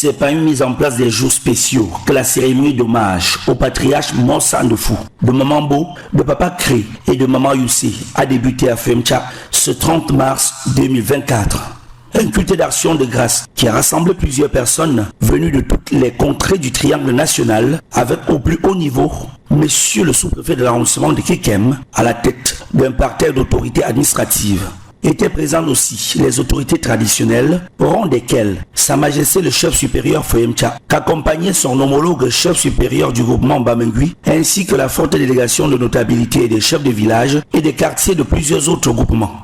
c'est parmi mise en place des jours spéciaux que la cérémonie d'hommage au patriarche Moussa Ndefou, de Maman Bo, de Papa Cré et de Maman Youssé a débuté à Femcha ce 30 mars 2024. Un culte d'action de grâce qui a rassemblé plusieurs personnes venues de toutes les contrées du triangle national avec au plus haut niveau Monsieur le sous-préfet de l'arrondissement de Kekem à la tête d'un parterre d'autorités administratives. Étaient présentes aussi les autorités traditionnelles, au rang desquelles Sa Majesté le chef supérieur Foyemcha, qu'accompagnait son homologue chef supérieur du groupement Bamengui, ainsi que la forte délégation de notabilité des chefs de village et des quartiers de plusieurs autres groupements.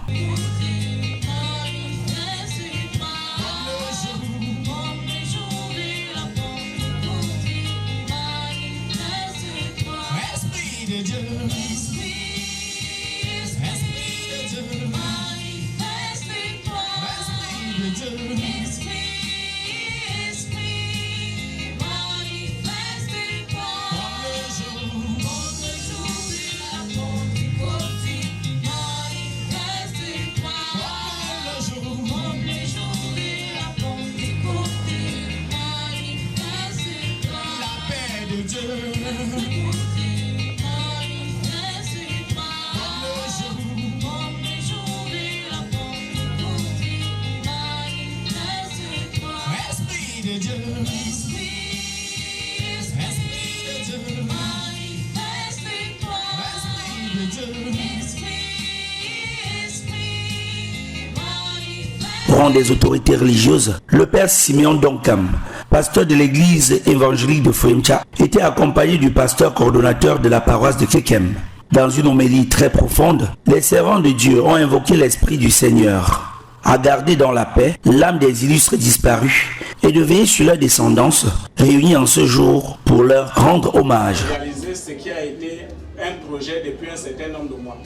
Au rang des autorités religieuses, le père Simeon Donkam, pasteur de l'église évangélique de Foyemcha, était accompagné du pasteur coordonnateur de la paroisse de Kekem. Dans une homélie très profonde, les servants de Dieu ont invoqué l'Esprit du Seigneur à garder dans la paix l'âme des illustres disparus et de veiller sur leur descendance, réunis en ce jour pour leur rendre hommage. Réaliser ce qui a été un projet depuis un certain nombre de mois.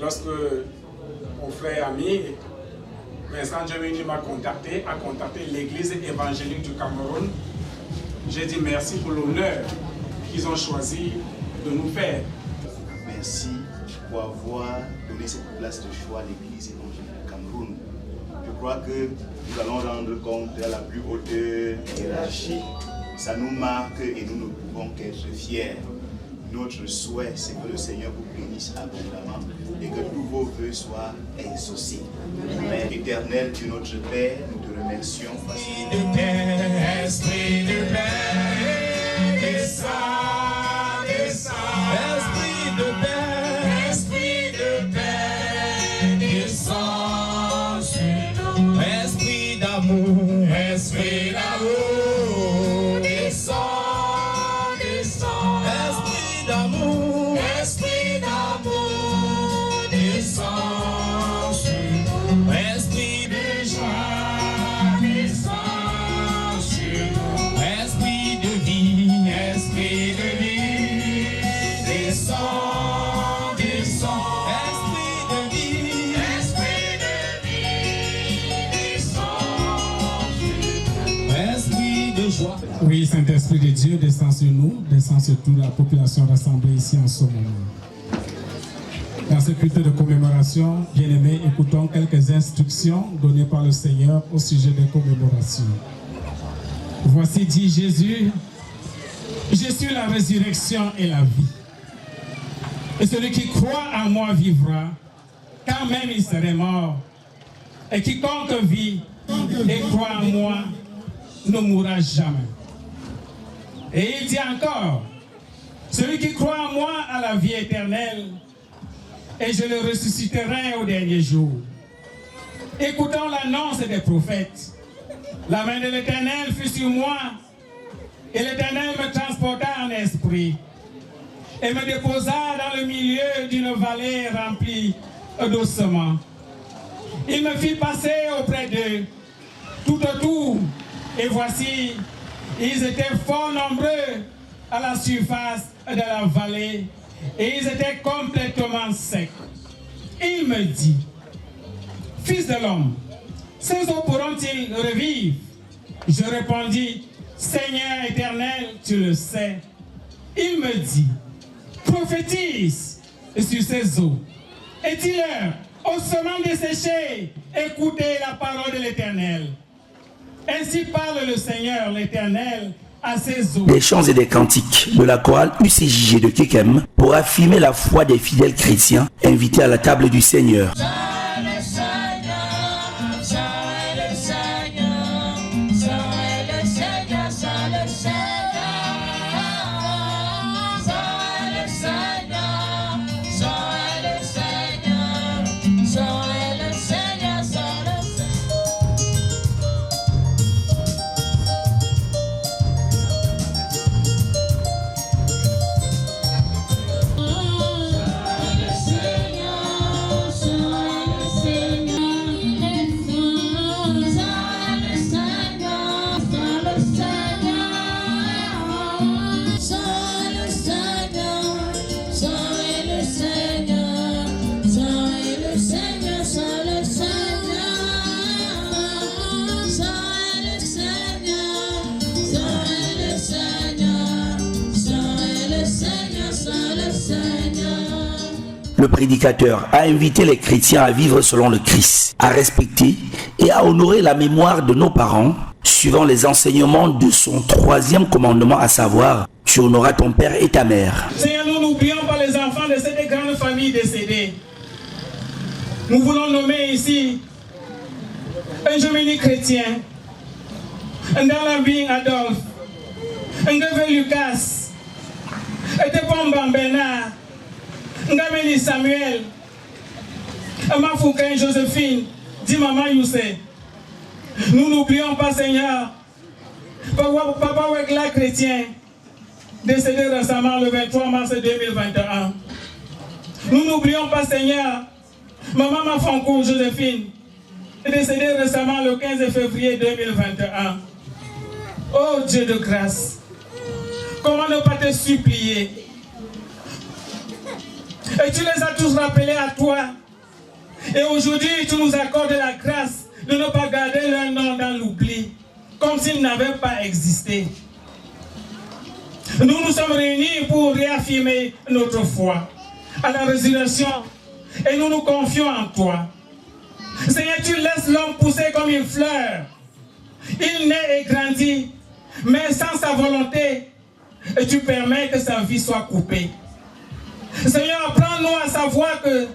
Lorsque mon frère ami Vincent Djemini m'a contacté, a contacté l'église évangélique du Cameroun, j'ai dit merci pour l'honneur qu'ils ont choisi de nous faire. Merci pour avoir donné cette place de choix à l'église évangélique du Cameroun. Je crois que nous allons rendre compte à la plus haute hiérarchie. Ça nous marque et nous ne pouvons qu'être fiers. Notre souhait, c'est que le Seigneur vous bénisse abondamment et que tous vos vœux soient exaucés. Père éternel, Dieu notre Père, nous te remercions. Esprit de paix, esprit de paix, descends, descends. Esprit de paix, descends sur nous. Esprit d'amour, esprit d'amour, descends. Esprit d'amour, descend sur nous. Esprit de joie, descend sur nous. Esprit de vie, descend, descend. Esprit de vie, descend sur nous. Esprit de joie. Oui, Saint-Esprit de Dieu descend sur nous, descend sur toute la population rassemblée ici en ce moment. Dans ce culte de commémoration, bien-aimés, écoutons quelques instructions données par le Seigneur au sujet des commémorations. Voici dit Jésus, je suis la résurrection et la vie. Et celui qui croit en moi vivra, quand même il serait mort. Et quiconque vit et croit en moi ne mourra jamais. Et il dit encore, celui qui croit en moi a la vie éternelle, et je le ressusciterai au dernier jour. Écoutons l'annonce des prophètes. La main de l'Éternel fut sur moi, et l'Éternel me transporta en esprit, et me déposa dans le milieu d'une vallée remplie d'ossements. Il me fit passer auprès d'eux, tout autour, et voici, ils étaient fort nombreux à la surface de la vallée et ils étaient complètement secs. Il me dit, fils de l'homme, ces eaux pourront-ils revivre? Je répondis, Seigneur éternel, tu le sais. Il me dit, prophétise sur ces eaux. Et dis-leur, aux semences desséchées, écoutez la parole de l'Éternel. Ainsi parle le Seigneur, l'Éternel, à ses eaux. Des chants et des cantiques de la chorale UCJG de Kekem pour affirmer la foi des fidèles chrétiens invités à la table du Seigneur. Le prédicateur a invité les chrétiens à vivre selon le Christ, à respecter et à honorer la mémoire de nos parents, suivant les enseignements de son 3e commandement, à savoir « Tu honoreras ton père et ta mère ». Seigneur, nous n'oublions pas les enfants de cette grande famille décédée. Nous voulons nommer ici un Jomini chrétien, un Dalambing Adolphe, un Gave Lucas, un Tepomban Bernard, Ngameli Samuel, Mafoukain Joséphine, dit Maman Youssé. Nous n'oublions pas, Seigneur, Papa Wekla chrétien, décédé récemment le 23 mars 2021. Nous n'oublions pas, Seigneur, Maman Mafankou Joséphine, décédée récemment le 15 février 2021. Oh Dieu de grâce, comment ne pas te supplier? Et tu les as tous rappelés à toi. Et aujourd'hui, tu nous accordes la grâce de ne pas garder leur nom dans l'oubli, comme s'ils n'avaient pas existé. Nous nous sommes réunis pour réaffirmer notre foi à la résurrection et nous nous confions en toi. Seigneur, tu laisses l'homme pousser comme une fleur. Il naît et grandit, mais sans sa volonté, et tu permets que sa vie soit coupée. Seigneur, apprends-nous à savoir que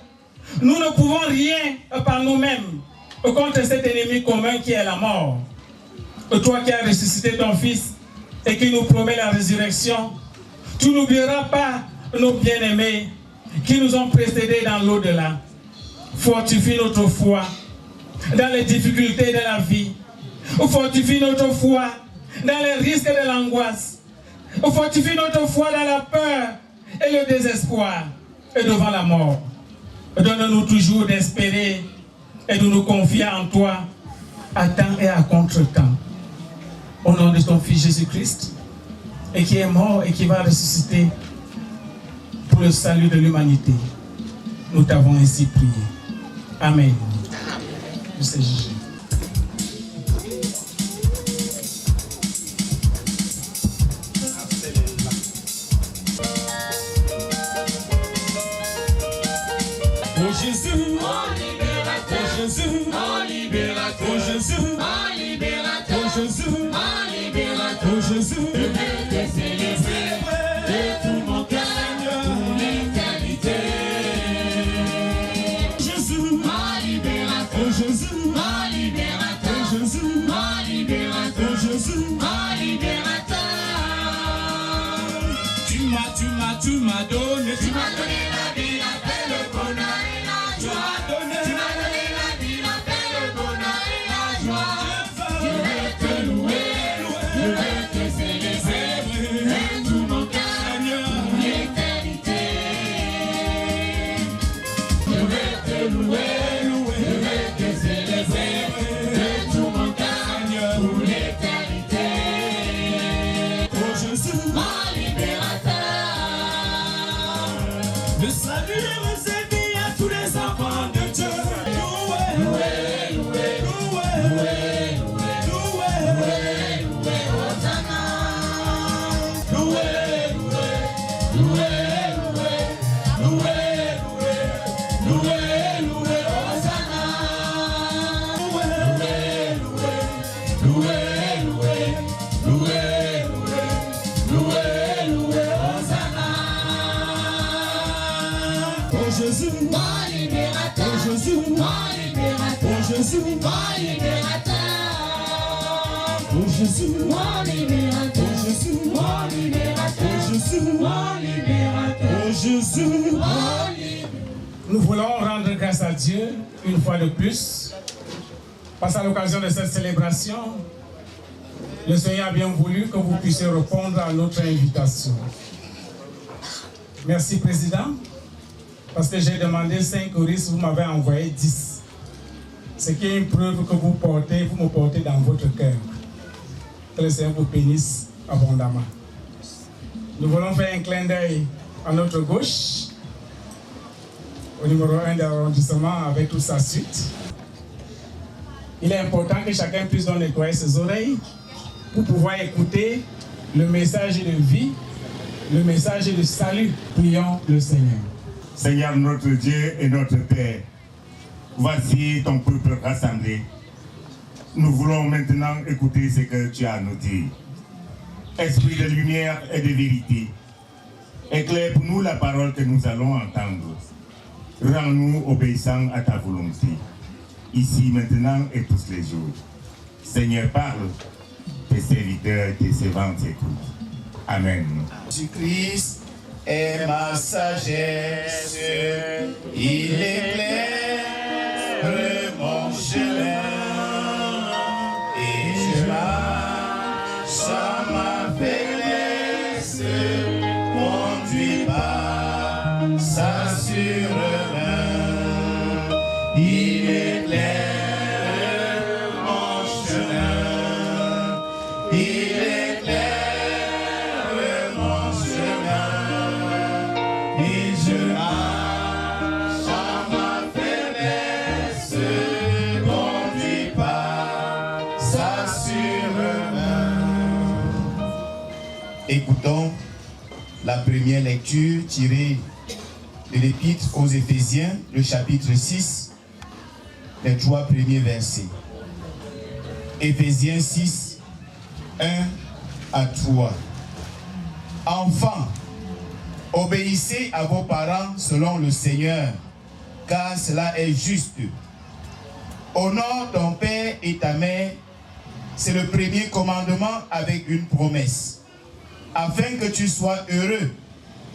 nous ne pouvons rien par nous-mêmes contre cet ennemi commun qui est la mort. Toi qui as ressuscité ton Fils et qui nous promet la résurrection, tu n'oublieras pas nos bien-aimés qui nous ont précédés dans l'au-delà. Fortifie notre foi dans les difficultés de la vie. Fortifie notre foi dans les risques de l'angoisse. Fortifie notre foi dans la peur et le désespoir et devant la mort. Donne-nous toujours d'espérer et de nous confier en toi à temps et à contre-temps. Au nom de ton Fils Jésus-Christ, et qui est mort et qui va ressusciter pour le salut de l'humanité. Nous t'avons ainsi prié. Amen. Je sais Jésus. Jésus, mon libérateur, Jésus, mon libérateur, Jésus, mon libérateur, Jésus, mon libérateur, Jésus, je vais te célébrer de tout mon cœur pour l'éternité. Jésus, mon libérateur, Jésus, mon libérateur, Jésus, mon libérateur, Jésus, mon libérateur. Tu m'as donné la vie, la paix, le bonheur. Tu m'as donné la vie, la paix, le bonheur et la joie. Je vais te louer, je vais te célébrer de tout mon cœur pour l'éternité. Je vais te louer, je vais te célébrer de tout mon cœur pour l'éternité. Oh Jésus, mon libérateur, le salut est réservé à tous les enfants de Dieu. Loué, loué, loué, loué, loué, loué, loué, loué, Hosanna. Loué, loué, loué, loué, loué, loué, loué, loué, Hosanna. Loué, loué, loué, loué. Oh Jésus, mon libérateur. Oh Jésus, mon libérateur. Oh Jésus, mon libérateur. Oh Jésus, mon libérateur. Oh Jésus, mon libérateur. Oh Jésus, mon libérateur. Oh Jésus, mon libérateur. Nous voulons rendre grâce à Dieu une fois de plus, parce qu'à l'occasion de cette célébration, le Seigneur a bien voulu que vous puissiez répondre à notre invitation. Merci, Président, parce que j'ai demandé 5 choristes, vous m'avez envoyé 10. Ce qui est une preuve que vous me portez dans votre cœur. Que le Seigneur vous bénisse abondamment. Nous voulons faire un clin d'œil à notre gauche, au numéro 1 de l'arrondissement avec toute sa suite. Il est important que chacun puisse donc nettoyer ses oreilles pour pouvoir écouter le message de vie, le message de salut. Prions le Seigneur. Seigneur notre Dieu et notre Père, voici ton peuple rassemblé. Nous voulons maintenant écouter ce que tu as à nous dire. Esprit de lumière et de vérité, éclaire pour nous la parole que nous allons entendre. Rends-nous obéissants à ta volonté, ici, maintenant et tous les jours. Seigneur, parle, tes serviteurs, tes servantes écoutent. Amen. Jésus-Christ est ma sagesse, il éclaire mon chemin, et je marche à ma faiblesse, conduit par sa sûre-main. Il éclaire mon chemin, il éclaire mon chemin, et je marche à ma faiblesse, conduit par sa sûre-main. Écoutons la première lecture tirée de l'Épître aux Éphésiens, le chapitre 6, les 3 premiers versets. Éphésiens 6, 1 à 3. Enfants, obéissez à vos parents selon le Seigneur, car cela est juste. Honore ton père et ta mère, c'est le premier commandement avec une promesse, afin que tu sois heureux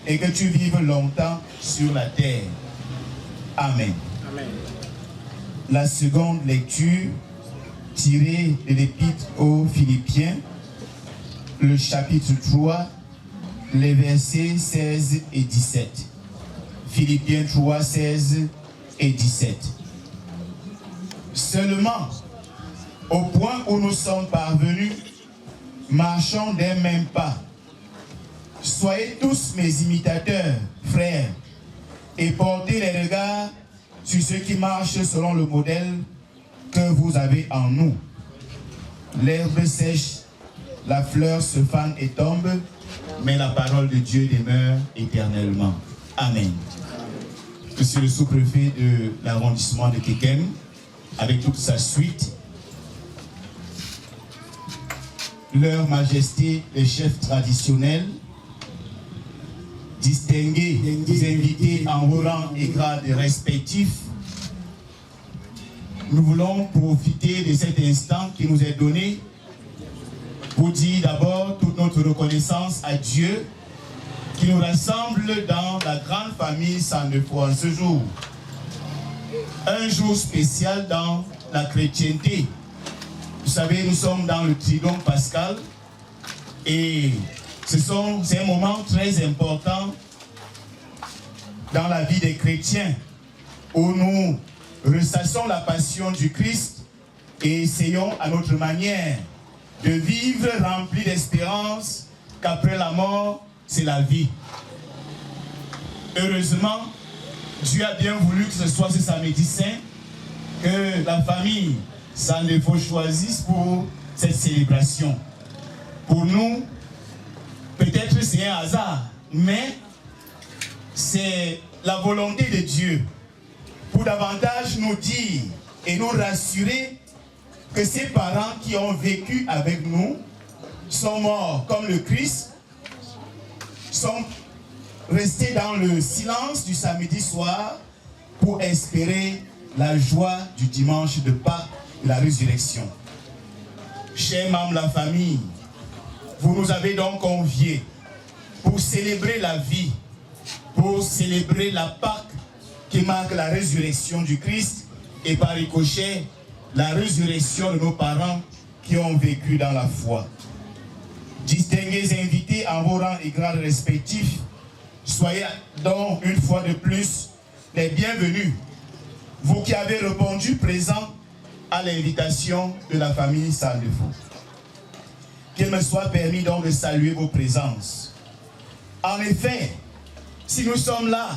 et que tu vives longtemps sur la terre. Amen. Amen. La seconde lecture tirée de l'Épître aux Philippiens, le chapitre 3, les versets 16 et 17. Philippiens 3, 16 et 17. Seulement, au point où nous sommes parvenus, marchons d'un même pas. Soyez tous mes imitateurs, frères, et portez les regards sur ceux qui marchent selon le modèle que vous avez en nous. L'herbe sèche, la fleur se fane et tombe, mais la parole de Dieu demeure éternellement. Amen. Monsieur le sous-préfet de l'arrondissement de Kekem, avec toute sa suite, leur majesté, les chefs traditionnels, distingués, invités en vos rangs et grades respectifs, nous voulons profiter de cet instant qui nous est donné pour dire d'abord toute notre reconnaissance à Dieu qui nous rassemble dans la grande famille Sandefroid en ce jour. Un jour spécial dans la chrétienté. Vous savez, nous sommes dans le Triduum pascal et c'est un moment très important dans la vie des chrétiens où nous ressassons la passion du Christ et essayons à notre manière de vivre rempli d'espérance qu'après la mort, c'est la vie. Heureusement, Dieu a bien voulu que ce soit ce samedi saint que la famille Sandefroid choisisse pour cette célébration. Pour nous, peut-être c'est un hasard, mais c'est la volonté de Dieu pour davantage nous dire et nous rassurer que ces parents qui ont vécu avec nous sont morts comme le Christ, sont rester dans le silence du samedi soir pour espérer la joie du dimanche de Pâques et la résurrection. Chers membres de la famille, vous nous avez donc conviés pour célébrer la vie, pour célébrer la Pâque qui marque la résurrection du Christ et par ricochet la résurrection de nos parents qui ont vécu dans la foi. Distingués invités en vos rangs et grades respectifs, soyez donc une fois de plus les bienvenus, vous qui avez répondu présent à l'invitation de la famille Sandefou. Qu'il me soit permis donc de saluer vos présences. En effet, si nous sommes là,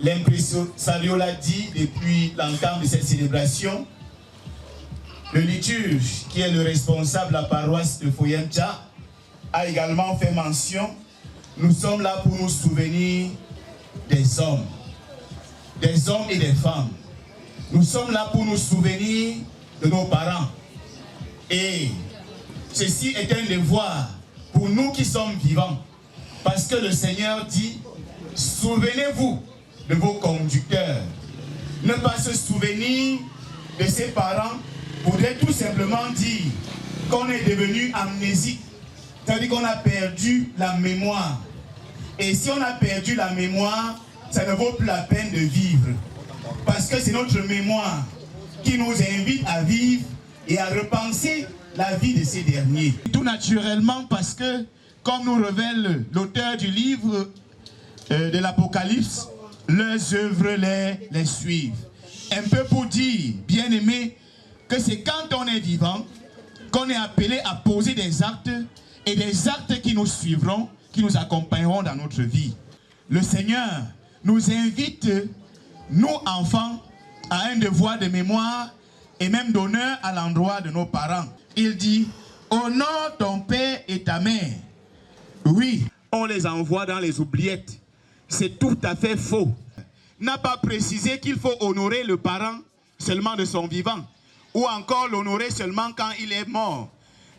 l'impresario l'a dit depuis l'entame de cette célébration, le liturge, qui est le responsable de la paroisse de Foyemcha, a également fait mention. Nous sommes là pour nous souvenir des hommes et des femmes. Nous sommes là pour nous souvenir de nos parents. Et ceci est un devoir pour nous qui sommes vivants. Parce que le Seigneur dit, souvenez-vous de vos conducteurs. Ne pas se souvenir de ses parents voudrait tout simplement dire qu'on est devenu amnésique. C'est-à-dire qu'on a perdu la mémoire. Et si on a perdu la mémoire, ça ne vaut plus la peine de vivre. Parce que c'est notre mémoire qui nous invite à vivre et à repenser la vie de ces derniers. Tout naturellement parce que, comme nous révèle l'auteur du livre de l'Apocalypse, leurs œuvres les suivent. Un peu pour dire, bien aimé, que c'est quand on est vivant qu'on est appelé à poser des actes et des actes qui nous suivront, qui nous accompagneront dans notre vie. Le Seigneur nous invite, nous enfants, à un devoir de mémoire et même d'honneur à l'endroit de nos parents. Il dit, honore ton père et ta mère. Oui, on les envoie dans les oubliettes. C'est tout à fait faux. N'a pas précisé qu'il faut honorer le parent seulement de son vivant, ou encore l'honorer seulement quand il est mort,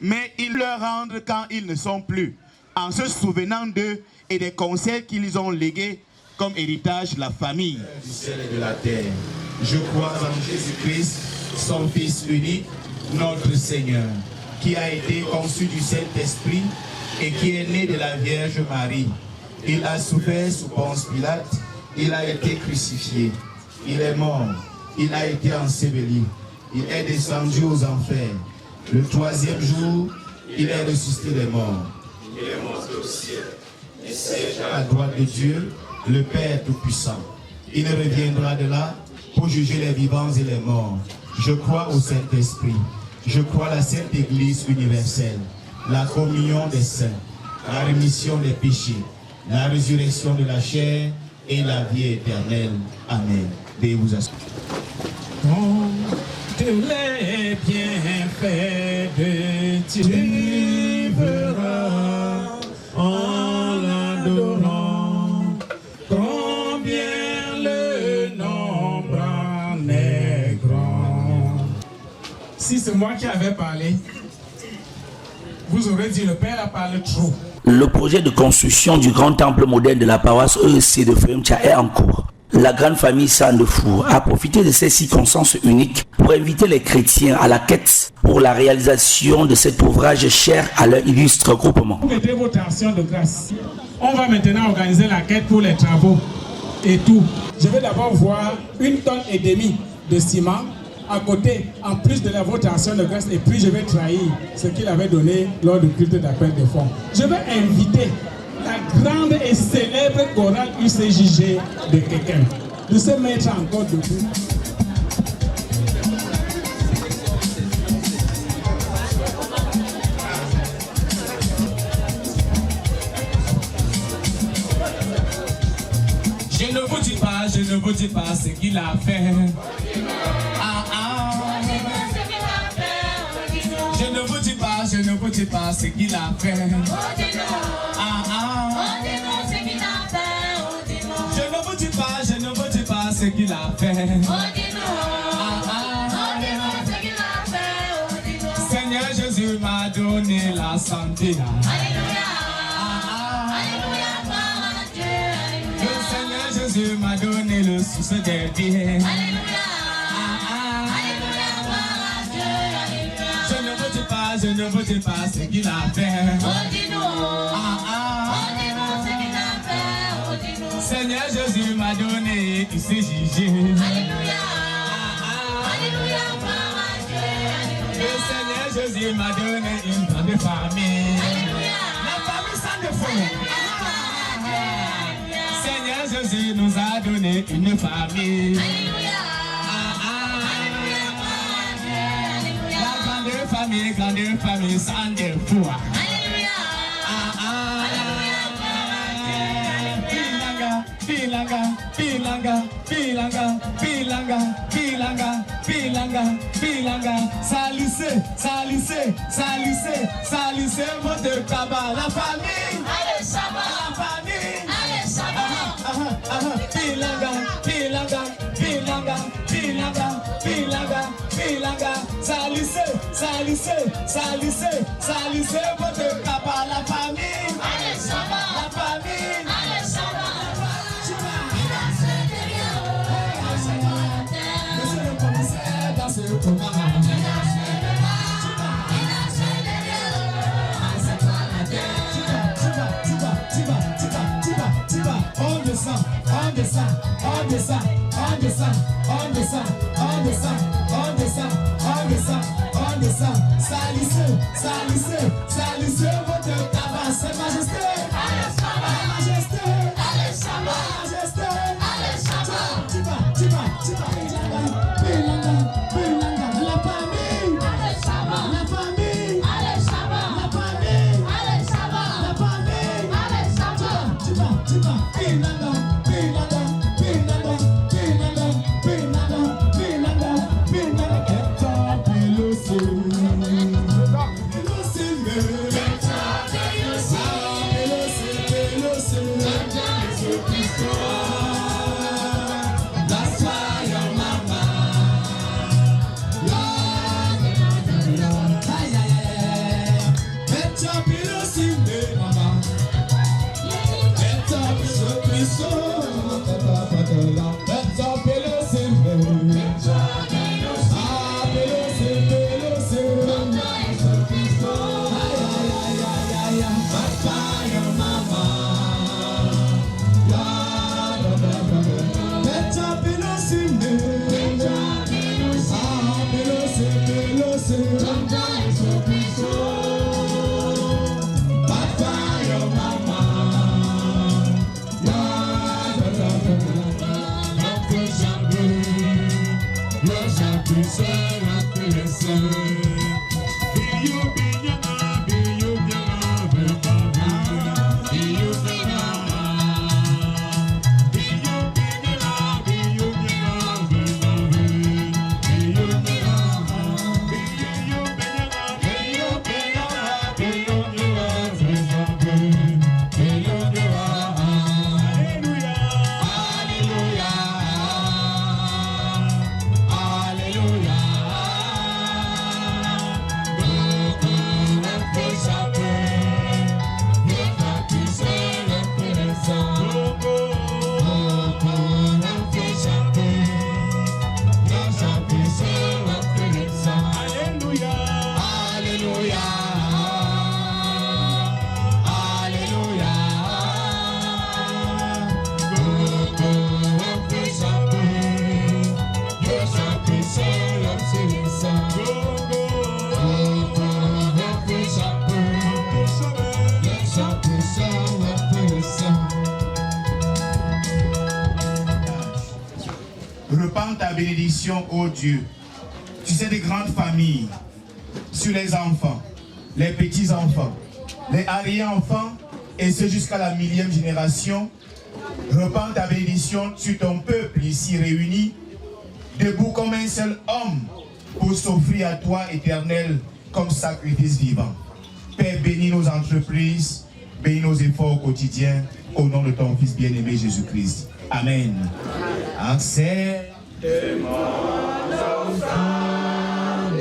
mais il leur rendre quand ils ne sont plus, en se souvenant d'eux et des conseils qu'ils ont légués comme héritage de la famille. Du ciel et de la terre, je crois en Jésus-Christ, son Fils unique, notre Seigneur, qui a été conçu du Saint-Esprit et qui est né de la Vierge Marie. Il a souffert sous Ponce Pilate, il a été crucifié, il est mort, il a été enseveli, il est descendu aux enfers. Le troisième jour, il est ressuscité des morts. Il est monté au ciel et siège à la droite de Dieu, le Père Tout-Puissant. Il reviendra de là pour juger les vivants et les morts. Je crois au Saint-Esprit. Je crois à la Sainte Église universelle, la communion des saints, la rémission des péchés, la résurrection de la chair et la vie éternelle. Amen. Veuillez vous asseoir. De les bienfaits de Dieu verra en l'adorant, combien le nombre en est grand. Si c'est moi qui avais parlé, vous aurez dit le Père a parlé trop. Le projet de construction du grand temple moderne de la paroisse EEC de Foyemcha est en cours. La grande famille Sandefou a profité de ces circonstances uniques pour inviter les chrétiens à la quête pour la réalisation de cet ouvrage cher à leur illustre groupement. Mettez votre action de grâce. On va maintenant organiser la quête pour les travaux et tout. Je vais d'abord voir 1,5 tonne de ciment à côté, en plus de la votation de grâce, et puis je vais trahir ce qu'il avait donné lors du culte d'appel de fonds. Je vais inviter la grande et célèbre chorale UCJG de Kékem de se mettre encore debout. Je ne vous dis pas ce qu'il a fait. Je ne vous dis pas ce qu'il a fait. Je ne vous dis pas ce qu'il a fait. Seigneur Jésus m'a donné la santé. Jésus m'a donné le souffle des vies. Alléluia. Alléluia, gloire à Dieu. Alléluia. Je ne vous dis pas ce qu'il a fait. Oh, dis-nous. Oh, dis-nous ce qu'il a fait. Oh, dis-nous. Seigneur Jésus m'a donné, il s'est jugé. Alléluia. Alléluia, gloire à Dieu. Le Alléluia. Seigneur Jésus m'a donné une grande famille. Alléluia. La famille sans défaut. Alléluia. Seigneur Jésus nous a donné une famille. Alléluia. Alléluia, gloire à Dieu. Alléluia. La grande famille sans défaut. Alléluia. Alléluia, gloire à Dieu. Alléluia. Pilanga, salissez votre cabane, la famille, Allez, Shabbat. la famille. Allez, Shabbat. Pilanga, salissez votre cabane, la famille, Allez, Shabbat. la famille. Allez, Shabbat. Salissez votre cabane, c'est majesté. Allez, Shabbat. Majesté. Allez, Shabbat. Majesté. Allez, Shabbat. La famille, Allez, Shabbat. la famille, Allez, Shabbat. la famille, Allez, Shabbat. la famille. Allez, Shabbat. Repends ta bénédiction, ô Dieu. Tu sais des grandes familles sur les enfants, les petits-enfants, les arrière-enfants et ceux jusqu'à la 1000e génération. Repends ta bénédiction sur ton peuple ici réuni, debout comme un seul homme pour s'offrir à toi, Éternel, comme sacrifice vivant. Père, bénis nos entreprises, bénis nos efforts quotidiens, au nom de ton Fils bien-aimé Jésus-Christ. Amen. Accepte mon offrande,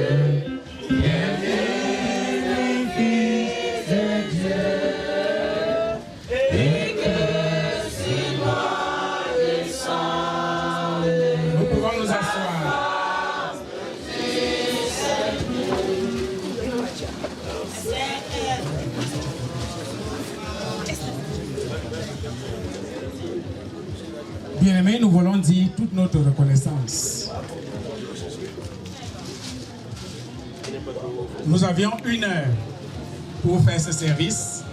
bien-aimé Fils de Dieu, et que si moi je Bien-aimés, nous voulons dire toute notre reconnaissance. Nous avions 1 heure pour faire ce service.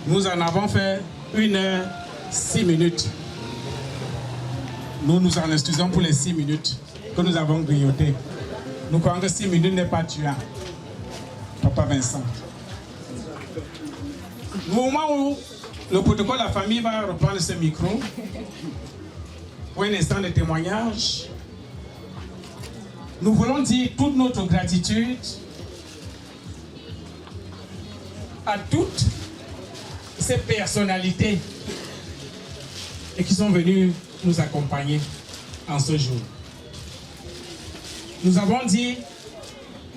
Nous en avons fait 1 heure 6 minutes. Nous nous en excusons pour les 6 minutes que nous avons grignoté. Nous croyons que 6 minutes n'est pas tuant. Papa Vincent. Au moment où le protocole de la famille va reprendre ce micro, pour un instant de témoignage, nous voulons dire toute notre gratitude à toutes ces personnalités et qui sont venues nous accompagner en ce jour. Nous avons dit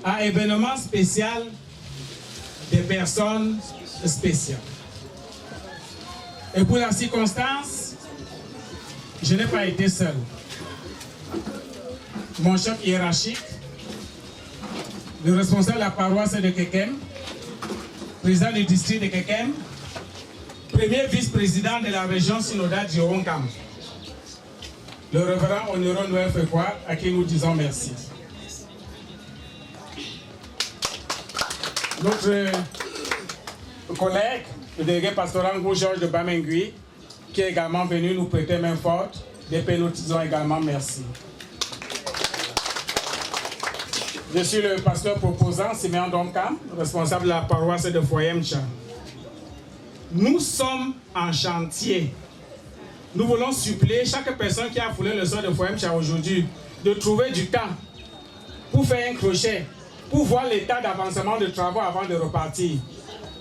à événement spécial des personnes spéciales. Et pour la circonstance, je n'ai pas été seul. Mon chef hiérarchique, le responsable de la paroisse de Kekem, président du district de Kekem, premier vice-président de la région synodale du Ronkam, le révérend Honoré Noël Fekwa, à qui nous disons merci. Notre collègue, le délégué pastoral Georges de Bamengui, qui est également venu nous prêter main forte, nous disons également merci. Je suis le pasteur proposant, Siméon Domkam, responsable de la paroisse de Foyemcha. Nous sommes en chantier. Nous voulons suppléer chaque personne qui a foulé le sol de Foyemcha aujourd'hui de trouver du temps pour faire un crochet, pour voir l'état d'avancement de travaux avant de repartir.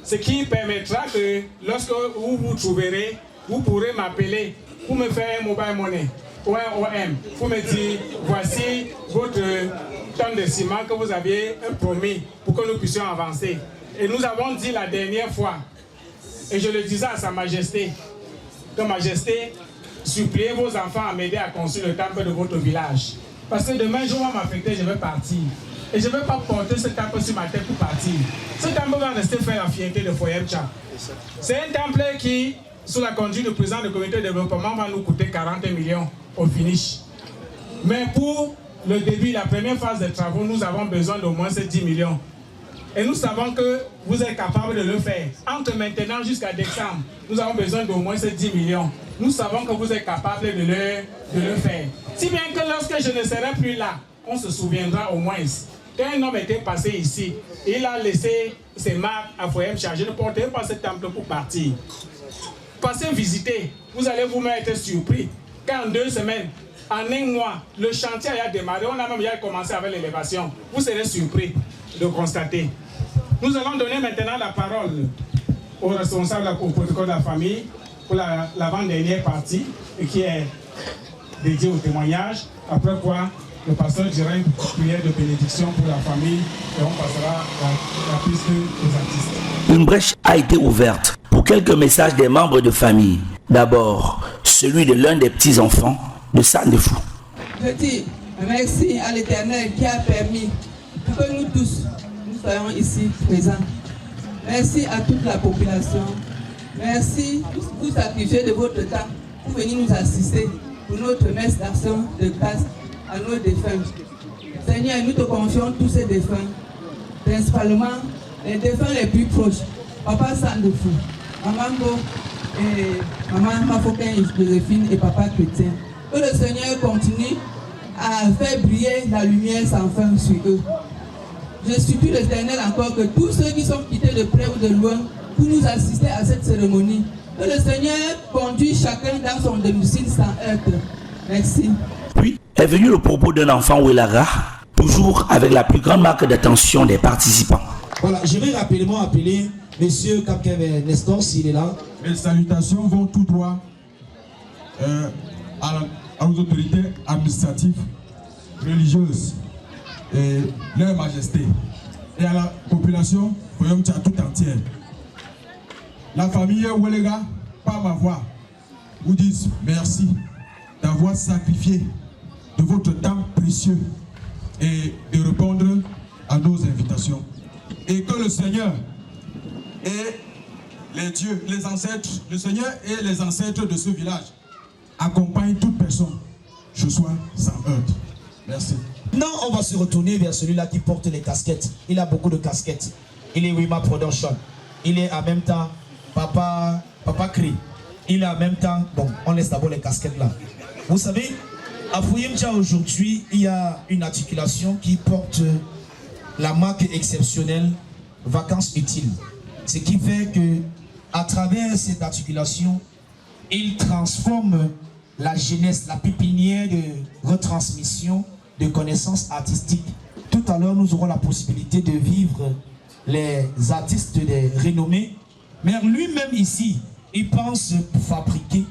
Ce qui permettra que lorsque vous vous trouverez, vous pourrez m'appeler pour me faire un mobile money ou un OM, pour me dire voici votre tonne de ciment que vous aviez promis pour que nous puissions avancer. Et nous avons dit la dernière fois, et je le disais à Sa Majesté, que Majesté, suppliez vos enfants à m'aider à construire le temple de votre village. Parce que demain, je vais m'affecter, je vais partir. Et je ne vais pas porter ce temple sur ma tête pour partir. Ce temple va rester faire la fierté de Foyemcha. C'est un temple qui, sous la conduite du président du comité de développement, va nous coûter 40 millions au finish. Mais pour le début, la première phase des travaux, nous avons besoin d'au moins ces 10 millions. Et nous savons que vous êtes capable de le faire. Entre maintenant jusqu'à décembre, nous avons besoin d'au moins ces 10 millions. Nous savons que vous êtes capable de le faire. Si bien que lorsque je ne serai plus là, on se souviendra au moins qu'un homme était passé ici. Il a laissé ses marques à Foyemcha. Je ne porterai pas ce temple pour partir. Passez visiter. Vous allez vous-même être surpris qu'en 2 semaines, en 1 mois, le chantier a démarré. On a même déjà commencé avec l'élévation. Vous serez surpris de constater. Nous allons donner maintenant la parole au responsable au protocole de la famille pour l'avant-dernière partie et qui est dédiée au témoignage. Après quoi, le pasteur dira une prière de bénédiction pour la famille et on passera la piste aux artistes. Une brèche a été ouverte pour quelques messages des membres de famille. D'abord, celui de l'un des petits-enfants de Sandefou. Je dis merci à l'Éternel qui a permis que nous tous, nous soyons ici présents. Merci à toute la population. Merci de vous sacrifier de votre temps pour venir nous assister pour notre messe d'action de grâce à nos défunts. Seigneur, nous te confions tous ces défunts, principalement les défunts les plus proches. Papa Sandefou, Maman Go et Maman Mafoken Joséphine et Papa Chrétien. Que le Seigneur continue à faire briller la lumière sans fin sur eux. Je supplie l'Éternel encore que tous ceux qui sont quittés de près ou de loin pour nous assister à cette cérémonie, que le Seigneur conduise chacun dans son domicile sans heurte. Merci. Puis est venu le propos d'un enfant Ouelara, toujours avec la plus grande marque d'attention des participants. Voilà, je vais rapidement appeler Monsieur Captain Nestor s'il est là. Les salutations vont tout droit aux autorités administratives, religieuses et leur majesté et à la population Foyemcha tout entière. La famille Ouelega, par ma voix, vous dit merci d'avoir sacrifié de votre temps précieux et de répondre à nos invitations. Et que le Seigneur et les dieux, les ancêtres, le Seigneur et les ancêtres de ce village accompagne toute personne, je sois sans heurte. Merci. Non, on va se retourner vers celui-là qui porte les casquettes. Il a beaucoup de casquettes. Il est Wima Production. Il est en même temps Papa Cri. Il est en même temps... Bon, on laisse d'abord les casquettes là. Vous savez, à Fouyemcha aujourd'hui, il y a une articulation qui porte la marque exceptionnelle Vacances utiles. Ce qui fait que à travers cette articulation, il transforme la jeunesse, la pépinière de retransmission de connaissances artistiques. Tout à l'heure, nous aurons la possibilité de vivre les artistes de renommée. Mais lui-même ici, il pense fabriquer,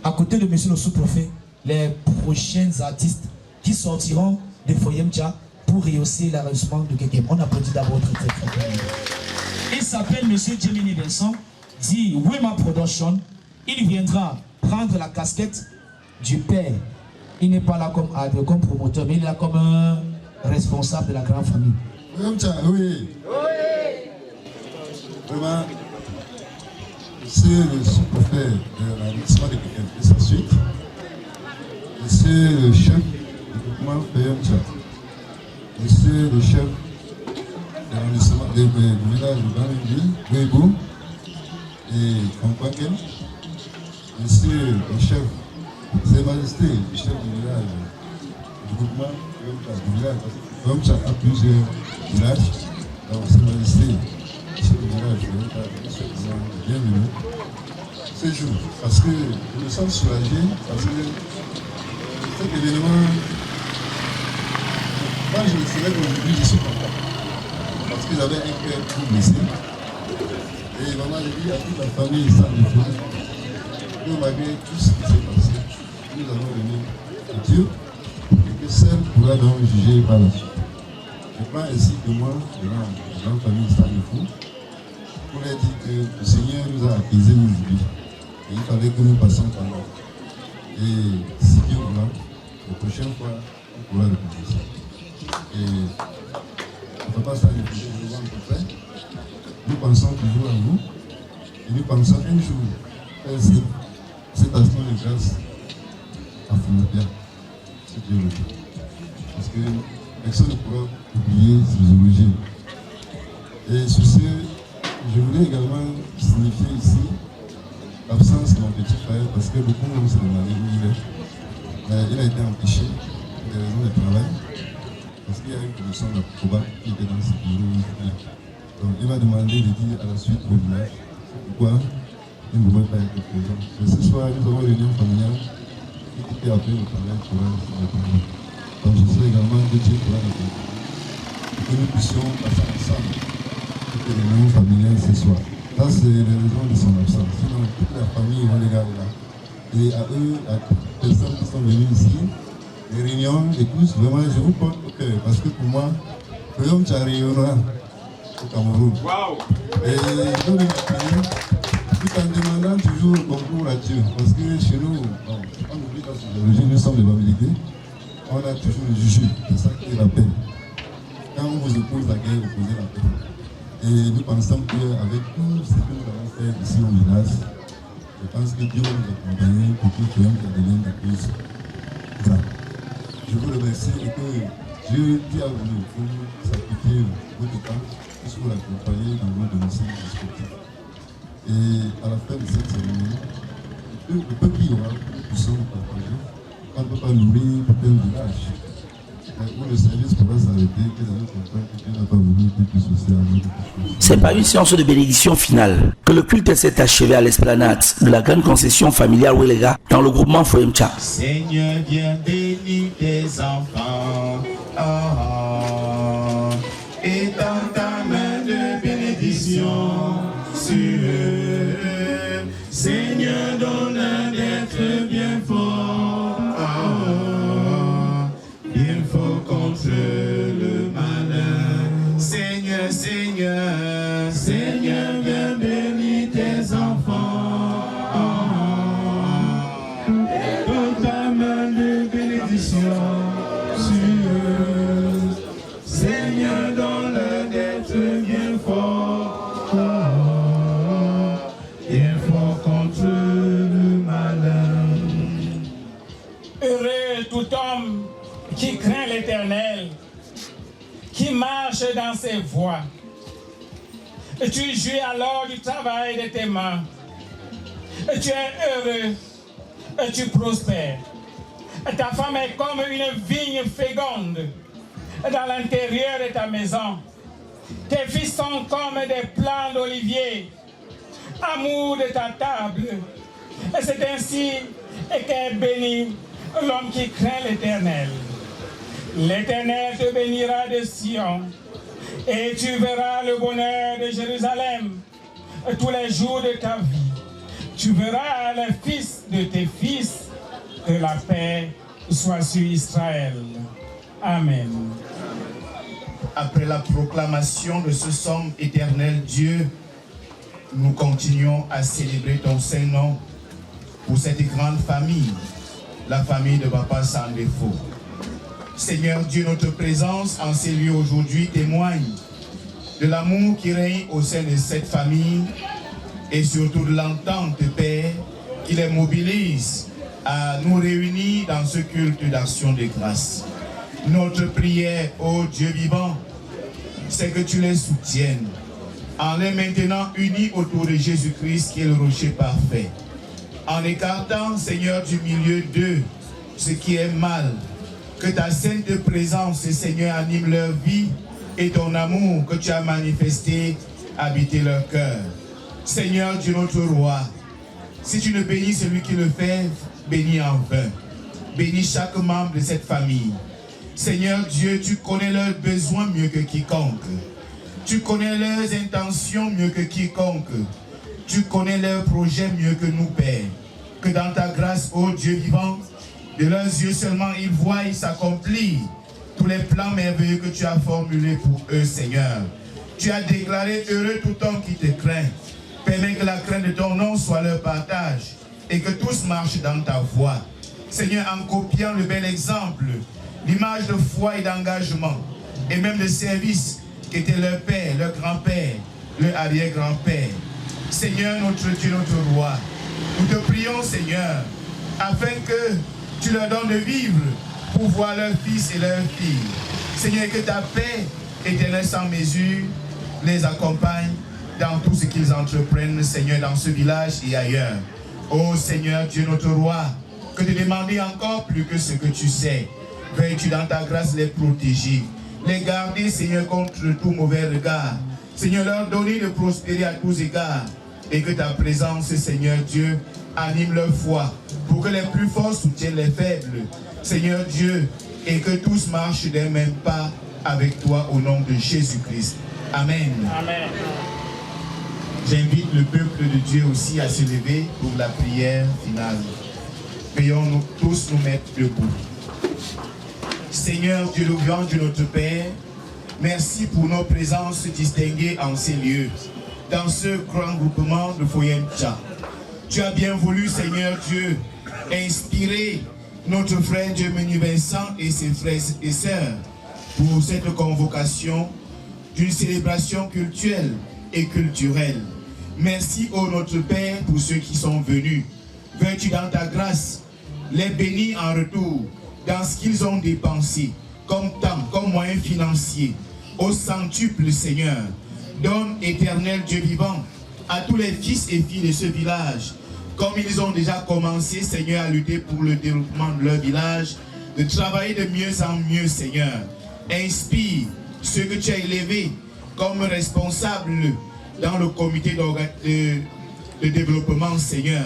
à côté de monsieur le sous-préfet, les prochains artistes qui sortiront de Fouyemcha pour rehausser l'arrondissement de Kekem. On applaudit d'abord très très. Il s'appelle monsieur Jemini Vincent, dit Wema Production. Il viendra prendre la casquette du père. Il n'est pas là comme promoteur, mais il est là comme un responsable de la grande famille. Oui. Vraiment, monsieur le sous-préfet de l'arrondissement de Kekem et sa suite, monsieur le chef du groupement Fouyemcha, monsieur le chef de l'arrondissement du village de Banenville, Guébou et Kwankwaken, monsieur le chef, Ses Majestés, le chef du village, du groupement du village, Fouyemcha a plusieurs villages, donc Ses Majestés, le chef du village, bienvenue ce jour, parce que nous sommes soulagés, parce que cet événement, moi je me dirais qu'aujourd'hui je suis content, parce que j'avais un cœur tout blessé, et maman j'ai dit à toute la famille sans défaut, que malgré tout ce qui s'est passé, nous allons venir à Dieu, et que seul pourra donc juger par la suite. Je crois ainsi que moi, devant la grande famille sans défaut, on a dit que le Seigneur nous a apaisés aujourd'hui, et il fallait que nous passions par là. Et si Dieu voulait, la prochaine fois, on pourra le faire. Et on ne peut pas s'arrêter devant le prophète. Nous pensons toujours à vous. Et nous pensons un jour faire cette action de grâce à Fouyemcha, si Dieu le veut. Parce que personne ne pourra oublier ses origines. Et sur ce, je voulais également signifier ici l'absence de mon petit frère, parce que beaucoup de se demandaient où il est. Il a été empêché pour des raisons de travail, parce qu'il y a une commission de la Proba qui était dans ce bureau. Donc il m'a demandé de dire à la suite au village pourquoi il ne pouvait pas être présent. Et ce soir, nous avons une réunion familiale qui était appelée au travail pour la famille. Donc je sais également que Dieu pourra nous aider, et que nous puissions passer ensemble toutes les réunions familiales ce soir. Ça, c'est les raisons de son absence. Sinon, toute la famille va les garder là. Et à eux, à toutes les personnes qui sont venues ici, les réunions, les tous, vraiment, je vous porte au cœur. Parce que pour moi, Fouyemcha rayonnera au Cameroun. Wow. Et je veux l'appeler, tout en demandant toujours le concours à Dieu. Parce que chez nous, bon, on oublie la sociologie, nous sommes les Bamileke, on a toujours le juju. C'est ça qui est la paix. Quand on vous oppose la guerre, vous posez la paix. Et nous pensons qu'avec tout ce que nous allons faire ici au village, je pense que Dieu va nous accompagner pour que Fouyemcha devienne de plus grand. Je vous remercie et que Dieu qui a voulu pour nous sacrifier votre temps pour l'accompagner dans vos domiciles respectifs. Et à la fin de cette cérémonie, le peu qu'il y aura, nous puissions nous partager. On ne peut pas nourrir tout un village. Où le service pourra s'arrêter, que dans notre temps, que Dieu n'a pas voulu que puisse aussi avoir quelque chose. C'est par une séance de bénédiction finale que le culte s'est achevé à l'esplanade de la grande concession familiale Welega dans le groupement Fouyemcha. Seigneur, viens bénir tes enfants. Étends ta main de bénédiction sur eux. Seigneur, donne d'être bien fort. Il faut contre le malin. Seigneur, Seigneur, Seigneur, viens bénir tes enfants. Donne ta main de bénédiction sur eux. Heureux tout homme qui craint l'Éternel, qui marche dans ses voies. Et tu jouis alors du travail de tes mains. Et tu es heureux et tu prospères. Et ta femme est comme une vigne féconde dans l'intérieur de ta maison. Tes fils sont comme des plants d'olivier, amour de ta table. Et c'est ainsi qu'est béni l'homme qui craint l'Éternel. L'Éternel te bénira de Sion, et tu verras le bonheur de Jérusalem tous les jours de ta vie. Tu verras les fils de tes fils, que la paix soit sur Israël. Amen. Après la proclamation de ce somme éternel Dieu, nous continuons à célébrer ton Saint-Nom pour cette grande famille, la famille de Papa Sans Défaut. Seigneur Dieu, notre présence en ces lieux aujourd'hui témoigne de l'amour qui règne au sein de cette famille et surtout de l'entente, Père, qui les mobilise à nous réunir dans ce culte d'action de grâce. Notre prière, ô Dieu vivant, c'est que tu les soutiennes en les maintenant unis autour de Jésus-Christ qui est le rocher parfait. En écartant, Seigneur, du milieu d'eux ce qui est mal, que ta sainte présence, Seigneur, anime leur vie et ton amour que tu as manifesté habiter leur cœur. Seigneur Dieu notre roi, si tu ne bénis celui qui le fait, bénis en vain. Bénis chaque membre de cette famille. Seigneur Dieu, tu connais leurs besoins mieux que quiconque. Tu connais leurs intentions mieux que quiconque. Tu connais leurs projets mieux que nous, Père. Que dans ta grâce, ô Dieu vivant, de leurs yeux seulement ils voient s'accomplir tous les plans merveilleux que tu as formulés pour eux, Seigneur. Tu as déclaré heureux tout homme qui te craint. Permets que la crainte de ton nom soit leur partage et que tous marchent dans ta voie. Seigneur, en copiant le bel exemple, l'image de foi et d'engagement et même de service qui était leur père, leur grand-père, leur arrière-grand-père. Seigneur, notre Dieu, notre roi, nous te prions, Seigneur, afin que tu leur donnes de vivre pour voir leurs fils et leurs filles. Seigneur, que ta paix éternelle sans mesure les accompagne dans tout ce qu'ils entreprennent, Seigneur, dans ce village et ailleurs. Ô Seigneur, Dieu notre roi, que te demander encore plus que ce que tu sais. Veuilles-tu dans ta grâce les protéger, les garder, Seigneur, contre tout mauvais regard. Seigneur, leur donner de prospérer à tous égards. Et que ta présence, Seigneur Dieu, anime leur foi, pour que les plus forts soutiennent les faibles. Seigneur Dieu, et que tous marchent d'un même pas avec toi au nom de Jésus-Christ. Amen. Amen. J'invite le peuple de Dieu aussi à se lever pour la prière finale. Veuillons-nous tous nous mettre debout. Seigneur Dieu le grand, Dieu notre Père, merci pour nos présences distinguées en ces lieux, dans ce grand groupement de Foyemcha. Tu as bien voulu, Seigneur Dieu, inspirer notre frère Dieu Menu Vincent et ses frères et sœurs pour cette convocation d'une célébration culturelle et culturelle. Merci, ô notre Père, pour ceux qui sont venus. Veux-tu dans ta grâce les bénir en retour dans ce qu'ils ont dépensé, comme temps, comme moyens financiers, au centuple, Seigneur. Donne, éternel Dieu vivant, à tous les fils et filles de ce village, comme ils ont déjà commencé, Seigneur, à lutter pour le développement de leur village, de travailler de mieux en mieux, Seigneur. Inspire ceux que tu as élevés comme responsables dans le comité de développement, Seigneur.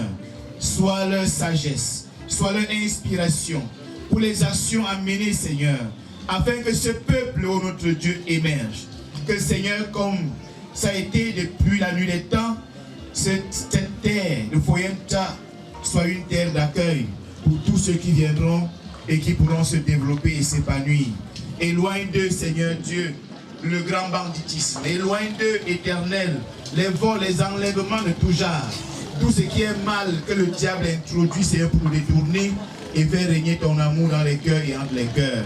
Sois leur sagesse, sois leur inspiration pour les actions à mener, Seigneur, afin que ce peuple, ô notre Dieu, émerge. Que, Seigneur, comme ça a été depuis la nuit des temps, cette terre de Foyemcha soit une terre d'accueil pour tous ceux qui viendront et qui pourront se développer et s'épanouir. Éloigne d'eux, Seigneur Dieu, le grand banditisme. Éloigne d'eux, éternel, les vols, les enlèvements de tout genre. Tout ce qui est mal que le diable introduit, Seigneur, pour nous détourner et faire régner ton amour dans les cœurs et entre les cœurs.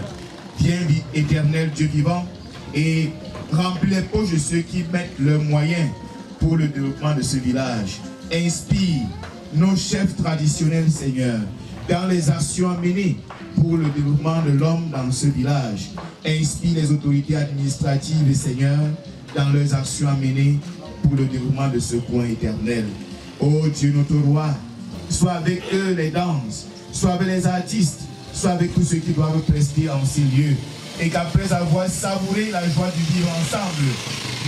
Viens, éternel Dieu vivant, et remplis les poches de ceux qui mettent leurs moyens pour le développement de ce village. Inspire nos chefs traditionnels, Seigneur, dans les actions à mener pour le développement de l'homme dans ce village. Inspire les autorités administratives, Seigneur, dans leurs actions à mener pour le développement de ce coin éternel. Ô Dieu, notre roi, sois avec eux les danses, sois avec les artistes, sois avec tous ceux qui doivent prester en ces lieux. Et qu'après avoir savouré la joie du vivre ensemble,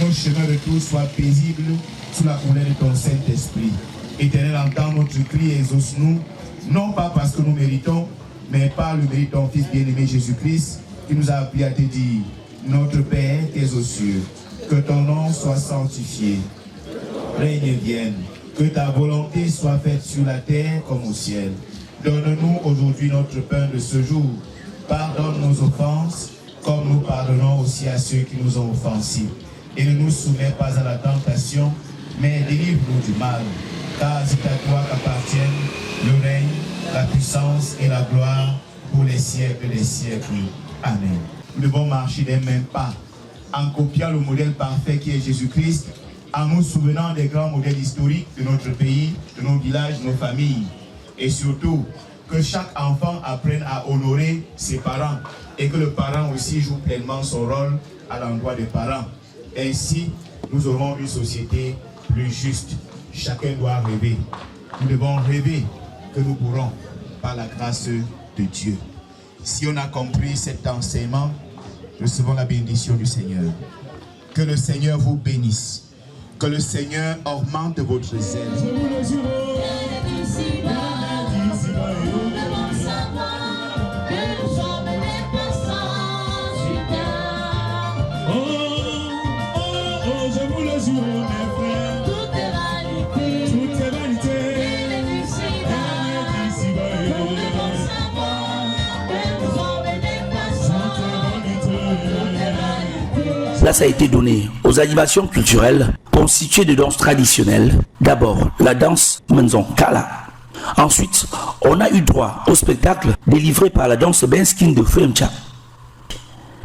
nos chemins de tous soient paisibles sous la colère de ton Saint-Esprit. Éternel, entends notre cri et exauce-nous, non pas parce que nous méritons, mais par le mérite de ton Fils bien-aimé Jésus-Christ, qui nous a appris à te dire, notre Père qui es aux cieux, que ton nom soit sanctifié, règne vienne, que ta volonté soit faite sur la terre comme au ciel. Donne-nous aujourd'hui notre pain de ce jour. Pardonne nos offenses, comme nous pardonnons aussi à ceux qui nous ont offensés. Et ne nous soumets pas à la tentation, mais délivre-nous du mal. Car c'est à toi qu'appartiennent le règne, la puissance et la gloire pour les siècles des siècles. Amen. Nous devons marcher des mêmes pas, en copiant le modèle parfait qui est Jésus-Christ, en nous souvenant des grands modèles historiques de notre pays, de nos villages, de nos familles. Et surtout, que chaque enfant apprenne à honorer ses parents et que le parent aussi joue pleinement son rôle à l'endroit des parents. Ainsi, nous aurons une société plus juste. Chacun doit rêver. Nous devons rêver que nous pourrons, par la grâce de Dieu. Si on a compris cet enseignement, recevons la bénédiction du Seigneur. Que le Seigneur vous bénisse. Que le Seigneur augmente votre zèle. Place a été donnée aux animations culturelles constituées de danses traditionnelles. D'abord, la danse Menzon Kala. Ensuite, on a eu droit au spectacle délivré par la danse Benskin de Fremcha.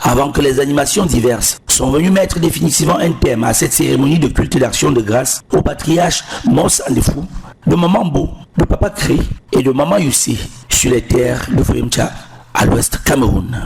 Avant que les animations diverses sont venues mettre définitivement un terme à cette cérémonie de culte d'action de grâce au patriarche Mos Andefou, de Maman Bo, de Papa Cré et de Maman Youssé sur les terres de Fremcha à l'ouest Cameroun.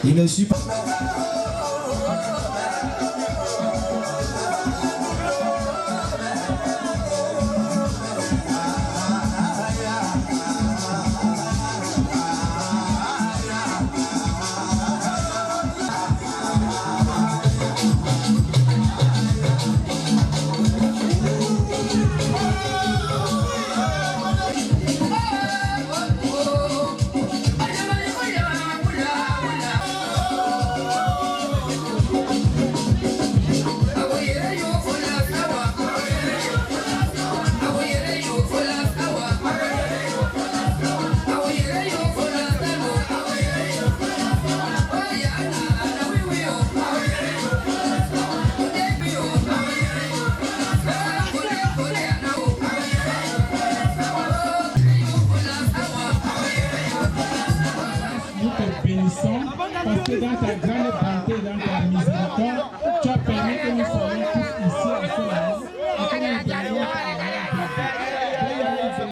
Il ne suit pas. Parce que dans ta grande